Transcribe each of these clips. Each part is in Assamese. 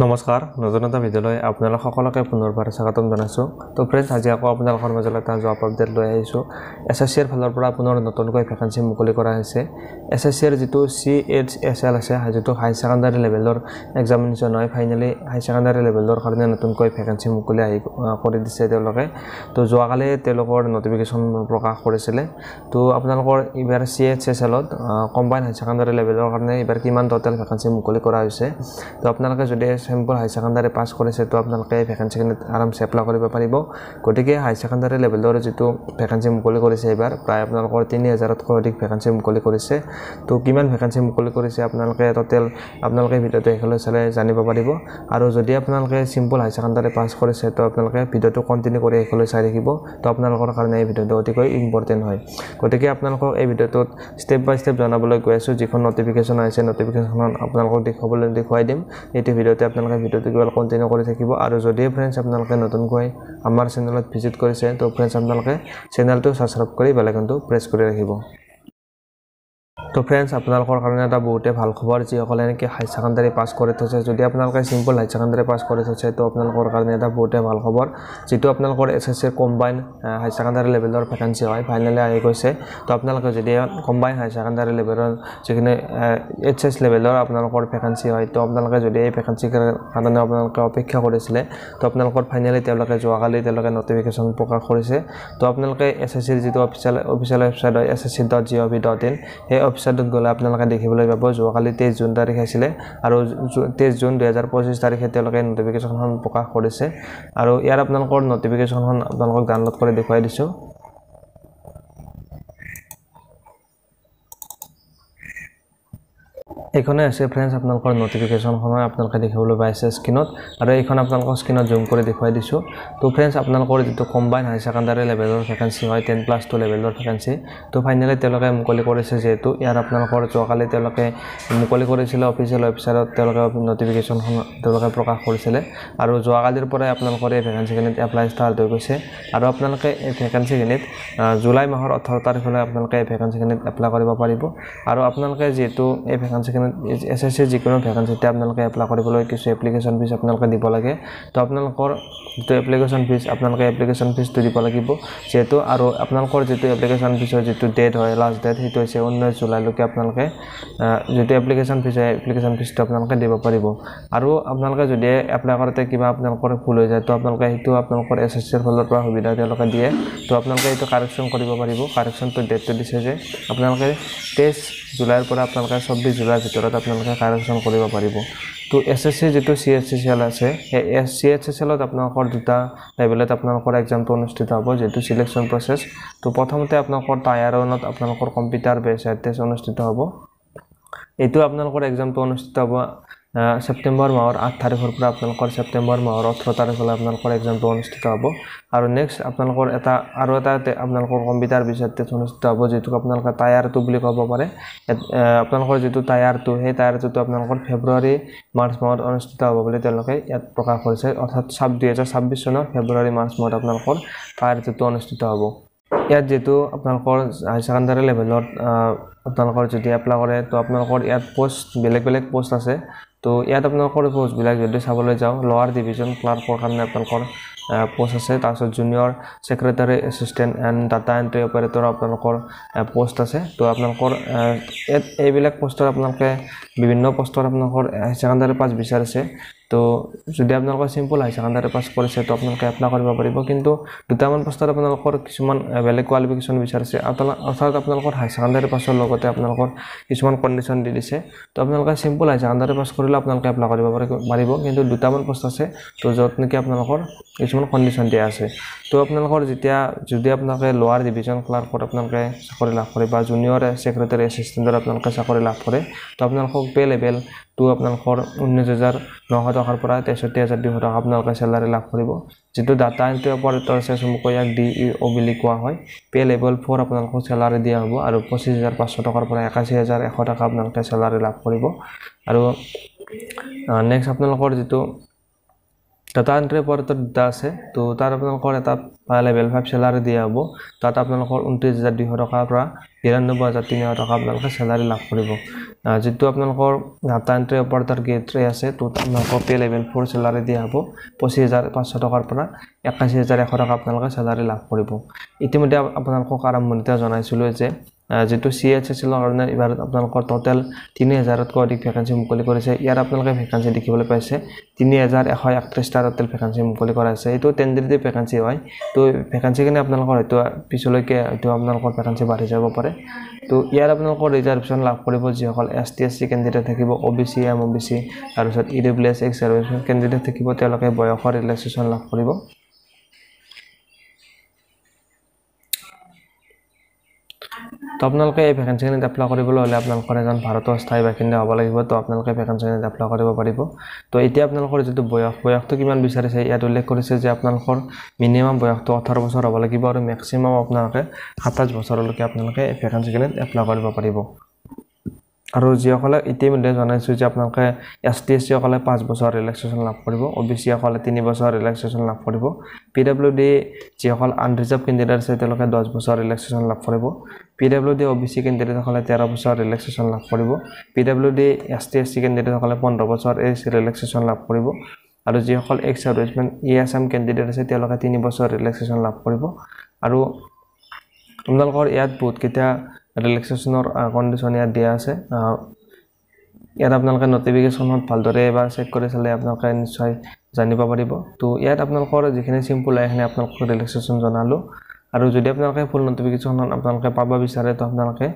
নমস্কাৰ নতুন এটা ভিডিঅ'লৈ আপোনালোক সকলোকে পুনৰবাৰ স্বাগতম জনাইছোঁ। তো ফ্ৰেণ্ডছ, আজি আকৌ আপোনালোকৰ মাজলৈ এটা জব আপডেট লৈ আহিছোঁ। SSCৰ ফালৰ পৰা পুনৰ নতুনকৈ ভেকেঞ্চি মুকলি কৰা হৈছে। SSCৰ যিটো CHSL আছে, যিটো হাই ছেকেণ্ডাৰী লেভেলৰ এক্সামিনেশ্যন হয়, ফাইনেলি হাই ছেকেণ্ডাৰী লেভেলৰ কাৰণে নতুনকৈ ভেকেঞ্চি মুকলি কৰি দিছে তেওঁলোকে। তো যোৱাকালি তেওঁলোকৰ নটিফিকেশ্যন প্ৰকাশ কৰিছিলে। তো আপোনালোকৰ এইবাৰ CHSLত কম্বাইন হাই ছেকেণ্ডাৰী লেভেলৰ কাৰণে এইবাৰ কিমান টোটেল ভেকেঞ্চি মুকলি কৰা হৈছে। তো আপোনালোকে যদি সিম্পল হাই ছেকেণ্ডাৰী পাছ কৰিছে তো আপোনালোকে ভেকেঞ্চিখিনিত আৰামছে এপ্লাই কৰিব পাৰিব। গতিকে হাই ছেকেণ্ডাৰী লেভেলৰ যিটো ভেকেঞ্চি মুকলি কৰিছে এইবাৰ প্ৰায় আপোনালোকৰ 3000তকৈ অধিক ভেকেঞ্চি মুকলি কৰিছে। তো কিমান ভেকেঞ্চি মুকলি কৰিছে আপোনালোকে টোটেল আপোনালোকে ভিডিঅ'টো শেষলৈ চালে জানিব পাৰিব। আৰু যদি আপোনালোকে সিম্পল হাই ছেকেণ্ডাৰী পাছ কৰিছে তো আপোনালোকে ভিডিঅ'টো কণ্টিনিউ কৰি শেষলৈ চাই থাকিব। তো আপোনালোকৰ কাৰণে এই ভিডিঅ'টো অতিকৈ ইম্পৰ্টেণ্ট হয়। গতিকে আপোনালোকক এই ভিডিঅ'টোত ষ্টেপ বাই ষ্টেপ জনাবলৈ গৈ আছোঁ। যিখন নটিফিকেশ্যন আহিছে নটিফিকেশ্যনখন আপোনালোকক দেখুৱাই দিম। এইটো ভিডিঅ'তে আপোনালোকে ভিডিঅ'টো কেৱল কণ্টিনিউ কৰি থাকিব। আৰু যদি ফ্ৰেণ্ডছ আপোনালোকে নতুনকৈ আমাৰ চেনেলত ভিজিট কৰিছে তো ফ্ৰেণ্ডছ আপোনালোকে চেনেলটো ছাবস্ক্ৰাইব কৰি বেল আইকনটো প্ৰেছ কৰি ৰাখিব। তো ফ্ৰেণ্ডছ, আপোনালোকৰ কাৰণে এটা বহুতে ভাল খবৰ, যিসকলে নেকি হাই ছেকেণ্ডাৰী পাছ কৰি থৈছে। যদি আপোনালোকে সিম্পল হাই ছেকেণ্ডাৰী পাছ কৰি থৈছে তো আপোনালোকৰ কাৰণে এটা বহুতে ভাল খবৰ, যিটো আপোনালোকৰ SSCৰ কম্বাইন হাই ছেকেণ্ডাৰী লেভেলৰ ভেকেঞ্চি হয়, ফাইনেলি আহি গৈছে। তো আপোনালোকে যদি কম্বাইন হাই ছেকেণ্ডাৰী লেভেলৰ যিখিনি HS লেভেলৰ আপোনালোকৰ ভেকেঞ্চি হয়, তো আপোনালোকে যদি এই ভেকেঞ্চিৰ কাৰণে আপোনালোকে অপেক্ষা কৰিছিলে তো আপোনালোকৰ ফাইনেলি তেওঁলোকে যোৱাকালি নটিফিকেশ্যন প্ৰকাশ কৰিছে। তো আপোনালোকে SSCৰ যিটো অফিচিয়েল ৱেবছাইট হয় ssc.gov.in, সেই ৱেবছাইটত গ'লে আপোনালোকে দেখিবলৈ পাব যোৱাকালি 23 জুন তাৰিখ আছিলে আৰু 23 জুন 2025 তাৰিখে তেওঁলোকে নটিফিকেশ্যনখন প্ৰকাশ কৰিছে। আৰু ইয়াৰ আপোনালোকৰ নটিফিকেশ্যনখন আপোনালোকক ডাউনলোড কৰি দেখুৱাই দিছোঁ। এইখনে আছে ফ্ৰেণ্ডছ আপোনালোকৰ নটিফিকেশ্যনখন আপোনালোকে দেখিবলৈ পাইছে স্ক্ৰীনত, আৰু এইখন আপোনালোকৰ স্ক্ৰীনত জুম কৰি দেখুৱাই দিছোঁ। তো ফ্ৰেণ্ডছ, আপোনালোকৰ যিটো কম্বাইন হাই ছেকেণ্ডাৰী লেভেলৰ ভেকেঞ্চি হয় 10+2 লেভেলৰ ভেকেঞ্চি, তো ফাইনেলি তেওঁলোকে মুকলি কৰিছে। যিহেতু ইয়াৰ আপোনালোকৰ যোৱাকালি তেওঁলোকে মুকলি কৰিছিলে অফিচিয়েল ৱেবছাইটত, তেওঁলোকে নটিফিকেশ্যনখন প্ৰকাশ কৰিছিলে। আৰু যোৱাকালিৰ পৰাই আপোনালোকৰ এই ভেকেঞ্চিখিনিত এপ্লাই ষ্টাৰ্ট হৈ গৈছে। আৰু আপোনালোকে এই ভেকেঞ্চিখিনিত জুলাই মাহৰ 18 তাৰিখলৈ আপোনালোকে এই ভেকেঞ্চিখিনিত এপ্লাই কৰিব পাৰিব। আৰু আপোনালোকে যিহেতু এই ভেকেঞ্চিখিনিত SSCৰ যিকোনো ভেকেঞ্চিতে আপোনালোকে এপ্লাই কৰিবলৈ কিছু এপ্লিকেশ্যন ফিজ আপোনালোকে দিব লাগে। তো আপোনালোকৰ যিটো এপ্লিকেশ্যন ফিজটো দিব লাগিব যিহেতু। আৰু আপোনালোকৰ যিটো এপ্লিকেশ্যন ফিজৰ যিটো ডেট হয়, লাষ্ট ডেট, সেইটো হৈছে 19 জুলাইলৈকে আপোনালোকে যিটো এপ্লিকেশ্যন ফিজ হয় এপ্লিকেশ্যন ফিজটো আপোনালোকে দিব পাৰিব। আৰু আপোনালোকে যদি এপ্লাই কৰোঁতে কিবা আপোনালোকৰ ভুল হৈ যায় তো আপোনালোকে সেইটো আপোনালোকৰ SSCৰ ফালৰ পৰা সুবিধা তেওঁলোকে দিয়ে। তো আপোনালোকে এইটো কাৰেকশ্যন কৰিব পাৰিব। কাৰেকশ্যনটো ডেটটো দিছে যে আপোনালোকে 23 জুলাইৰ পৰা আপোনালোকে 24 জুলাইৰ ভিতৰত আপোনালোকে কাৰেকশ্যন কৰিব পাৰিব। তো SSCৰ যিটো CHSL আছে, সেই CHSLত আপোনালোকৰ দুটা লেভেলত আপোনালোকৰ এক্সামটো অনুষ্ঠিত হ'ব, যিহেতু চিলেকশ্যন প্ৰচেছ। তো প্ৰথমতে আপোনালোকৰ টায়াৰ 1ত আপোনালোকৰ কম্পিউটাৰ বেছ টেষ্ট অনুষ্ঠিত হ'ব। এইটো আপোনালোকৰ এক্সামটো অনুষ্ঠিত হ'ব ছেপ্টেম্বৰ মাহৰ 8 তাৰিখৰ পৰা আপোনালোকৰ ছেপ্টেম্বৰ মাহৰ 18 তাৰিখলৈ আপোনালোকৰ এক্সামটো অনুষ্ঠিত হ'ব। আৰু নেক্সট আপোনালোকৰ এটা আপোনালোকৰ কম্পিউটাৰ বেছ টেষ্ট অনুষ্ঠিত হ'ব, যিটোক আপোনালোকে টায়াৰ 2 বুলি ক'ব পাৰে। আপোনালোকৰ যিটো টায়াৰ 2, সেই টায়াৰ 2টো আপোনালোকৰ ফেব্ৰুৱাৰী-মাৰ্চ মাহত অনুষ্ঠিত হ'ব বুলি তেওঁলোকে ইয়াত প্ৰকাশ কৰিছে। অৰ্থাৎ 2026 চনৰ ফেব্ৰুৱাৰী-মাৰ্চ মাহত আপোনালোকৰ টায়াৰ 2টো অনুষ্ঠিত হ'ব। ইয়াত যিহেতু আপোনালোকৰ হাই ছেকেণ্ডাৰী লেভেলত আপোনালোকৰ যদি এপ্লাই কৰে তো আপোনালোকৰ ইয়াত বেলেগ বেলেগ পোষ্ট আছে। তো ইয়াত আপোনালোকৰ পোষ্টবিলাক যদি চাবলৈ যাওঁ, লোৱাৰ ডিভিজন ক্লাৰ্কৰ কাৰণে আপোনালোকৰ পোষ্ট আছে। তাৰপিছত junior secretary assistant and data entry operator আপোনালোকৰ পোষ্ট আছে। তো আপোনালোকৰ ইয়াত এইবিলাক পোষ্টৰ আপোনালোকে বিভিন্ন পোষ্টৰ আপোনালোকৰ হাই ছেকেণ্ডাৰী পাছ বিচাৰিছে। তো যদি আপোনালোকৰ চিম্পল হাই ছেকেণ্ডাৰী পাছ কৰিছে তো আপোনালোকে এপ্লাই কৰিব পাৰিব। কিন্তু দুটামান পোষ্টত আপোনালোকৰ কিছুমান বেলেগ কোৱালিফিকেশ্যন বিচাৰিছে, অৰ্থাৎ আপোনালোকৰ হাই ছেকেণ্ডাৰী পাছৰ লগতে আপোনালোকৰ কিছুমান কণ্ডিশ্যন দি দিছে। তো আপোনালোকে চিম্পল হাই ছেকেণ্ডাৰী পাছ কৰিলে আপোনালোকে এপ্লাই কৰিব পাৰিব। কিন্তু দুটামান পোষ্ট আছে তো য'ত নেকি আপোনালোকৰ কিছুমান কণ্ডিশ্যন দিয়া আছে। তো আপোনালোকৰ যদি আপোনালোকে লোৱাৰ ডিভিজন ক্লাৰ্কত আপোনালোকে চাকৰি লাভ কৰে বা জুনিয়ৰ ছেক্ৰেটাৰী এছিষ্টেণ্টত আপোনালোকে চাকৰি লাভ কৰে তো আপোনালোকক পে' লেভেল 2 আপোনালোকৰ 19,900 টকাৰ পৰা 63,200 টকা আপোনালোকে চেলাৰী লাভ কৰিব। যিটো ডাটা এণ্ট্ৰি অপাৰেটৰ আছে, চমুকৈ ইয়াক DEO বুলি কোৱা হয়, পে' লেভেল 4 আপোনালোকক চেলাৰী দিয়া হ'ব। আৰু 25,500 টকাৰ পৰা 81,100 টকা আপোনালোকে চেলাৰী লাভ কৰিব। আৰু নেক্সট আপোনালোকৰ যিটো ডাটা এন্ট্ৰি অপাৰেটৰ দুটা আছে তো তাত আপোনালোকৰ এটা লেভেল 5 স্যালাৰি দিয়া হ'ব তাত আপোনালোকৰ 29200 টকাৰ পৰা 99300 টকা আপোনালোকে স্যালাৰি লাভ কৰিব যেটো আপোনালোকৰ ডাটা এন্ট্ৰি অপাৰেটৰ গ্ৰেড 3 আছে তো আপোনালোকৰ পে লেভেল 4 স্যালাৰি দিয়া হ'ব 25500 টকাৰ পৰা 81100 টকা আপোনালোকে স্যালাৰি লাভ কৰিব ইতিমধ্যে আপোনালোকক আৰম্ভণিতে জনাইছিলো যে যেটো CHSL ৰ কাৰণে এবাৰ আপোনালোকৰ টোটাল 3000 তকৈ অধিক ভ্যাকেন্সি মুকলি কৰিছে ইয়াৰ আপোনালোকে ভ্যাকেন্সি দেখিবলৈ পাইছে 3131 টা টোটাল ভ্যাকেন্সি মুকলি কৰা আছে এটো টেন্ডাৰিভ ভ্যাকেন্সি হয় তো ভ্যাকেন্সি কিনে আপোনালোকৰ হয়তো পিছলৈকে হয়তো আপোনালোকৰ ভ্যাকেন্সি বাঢ়ি যাব পাৰে তো ইয়াৰ আপোনালোকৰ ৰিজাৰ্ভেশন লাভ কৰিব যিসকল ST SC ক্যান্ডিডেট থাকিব OBC MOBC আৰু সত EWS এক্স সাৰ্ভিসমেন ক্যান্ডিডেট থাকিব তেওঁলোকে বয়সৰ ৰিলেক্সেশন লাভ কৰিব তো আপোনালোকে এই ভ্যাকেন্সিখিনিত এপ্লাই কৰিবলৈ হলে আপোনালোকৰ এজন ভাৰতৰ স্থায়ী বাসিন্দা হ'ব লাগিব তো আপোনালোকে ভ্যাকেন্সিখিনিত এপ্লাই কৰিব পাৰিব তো এতিয়া আপোনালোকৰ যেটো বয়সটো কিমান বিচাৰিছে ইয়াত উল্লেখ কৰিছে যে আপোনালোকৰ মিনিমাম বয়সটো 18 বছৰ হ'ব লাগিব আৰু ম্যাক্সিমাম আপোনালোকে 27 বছৰলৈকে আপোনালোকে এই ভ্যাকেন্সিখিনিত এপ্লাই কৰিব পাৰিব আৰু যিসকলে ইতিমধ্যে জনাইছো যে আপোনালোকে ST SC সকলে 5 বছৰ ৰিলেক্সেশন লাভ কৰিব OBC সকলে 3 বছৰ ৰিলেক্সেশন লাভ কৰিব PWD যিসকল আনৰিজাৰ্ভ ক্যান্ডিডেট আছে তেওঁলোকে 10 বছৰ ৰিলেক্সেশন লাভ কৰিব PWD OBC ক্যান্ডিডেট সকলে 13 বছৰ ৰিলেক্সেশন লাভ কৰিব PWD ST SC ক্যান্ডিডেট সকলে 15 বছৰ এই ৰিলেক্সেশন লাভ কৰিব আৰু যিসকল এক্স সাৰ্ভিসমেন ESM ক্যান্ডিডেট আছে তেওঁলোকে 3 বছৰ ৰিলেক্সেশন লাভ কৰিব আৰু আপোনালোকৰ ইয়াত বহুত কেইটা ৰিলেক্সেশনৰ কন্ডিশন ইয়াত দিয়া আছে ইয়াত আপোনালোকে নটিফিকেশনত ভালদৰে এবাৰ চেক কৰি চালে আপোনালোকে নিশ্চয় জানিব পাৰিব তো ইয়াত আপোনালোকৰ যিখিনি সিম্পল আইখিনি আপোনালোকক ৰিলেক্সেশন জনালো আৰু যদি আপোনালোকে ফুল নটিফিকেশন আপোনালোকে পাব বিচাৰে তো আপোনালোকে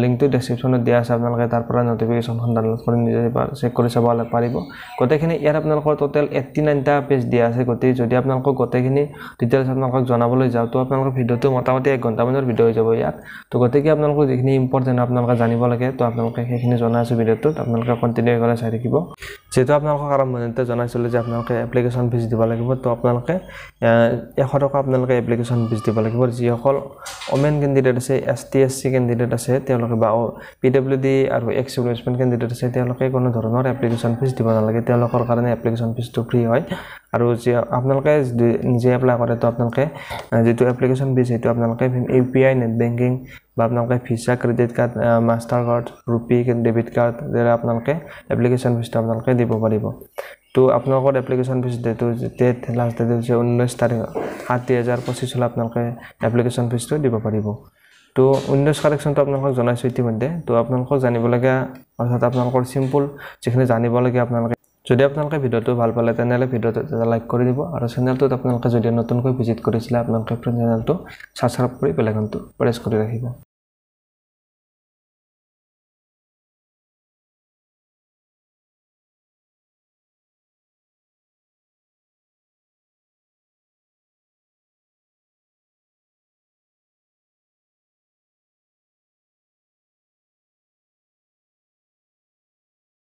লিংকটো ডেসক্ৰিপচনত দিয়া আছে আপোনালোকে তাৰ পৰা নটিফিকেশনখন ডাউনলোড কৰি নিজে চেক কৰি চাব পাৰিব গটেখিনি ইয়াত আপোনালোকৰ টোটাল 89 টা পেজ দিয়া আছে গটে যদি আপোনালোকক গটেখিনি ডিটেইলছ আপোনালোকক জনাবলৈ যাও তো আপোনালোকৰ ভিডিওটো মোটামুটি 1 ঘণ্টা মানৰ ভিডিও হৈ যাব ইয়াত তো গটেকি আপোনালোকক যিখিনি ইম্পৰ্টেন্ট আপোনালোকে জানিব লাগে তো আপোনালোকে সেইখিনি জনাইছো ভিডিওটো আপোনালোকে কন্টিনিউ কৰি চাই থাকিব যেটো আপোনালোকক আৰম্ভণিতে জনাইছিল যে আপোনালোকে এপ্লিকেশন ফিজ দিব লাগিব তো আপোনালোকে 100 টকা আপোনালোকে এপ্লিকেশন ফিজ দিব লাগিব যিসকল ওমেন ক্যান্ডিডেট আছে ST SC ক্যান্ডিডেট আছে তেওঁলোকে বা PWD আৰু এক্স সাৰ্ভিসমেন ক্যান্ডিডেট আছে তেওঁলোকে কোনো ধৰণৰ এপ্লিকেশন ফিজ দিব নালাগে তেওঁলোকৰ কাৰণে এপ্লিকেশন ফিজটো ফ্ৰী হয় আৰু যে আপোনালোকে নিজে এপ্লাই কৰে তো আপোনালোকে যেটো এপ্লিকেশন ফিজ হেতু আপোনালোকে UPI নেট বেংকিং বা আপোনালোকে Visa credit card master card RuPay debit card দ্বাৰা আপোনালোকে এপ্লিকেশন ফিজটো আপোনালোকে দিব পাৰিব তো আপোনালোকৰ application fees date last date হৈছে 19 তাৰিখ 7/2025 হলে আপোনালোকে এপ্লিকেশন ফিজটো দিব পাৰিব তো উইন্ডোজ কাৰেকশনটো আপোনালোকক জনাইছো ইতিমধ্যে তো আপোনালোকক জানিব লাগে অৰ্থাৎ আপোনালোকৰ সিম্পল যেখিনি জানিব লাগে আপোনালোকে যদি আপোনালোকে ভিডিওটো ভাল পালে তেনলে ভিডিওটো লাইক কৰি দিব আৰু চেনেলটো আপোনালোকে যদি নতুনকৈ ভিজিট কৰিছিলে আপোনালোকে চেনেলটো সাবস্ক্ৰাইব কৰি বেল আইকনটো প্ৰেছ কৰি ৰাখিব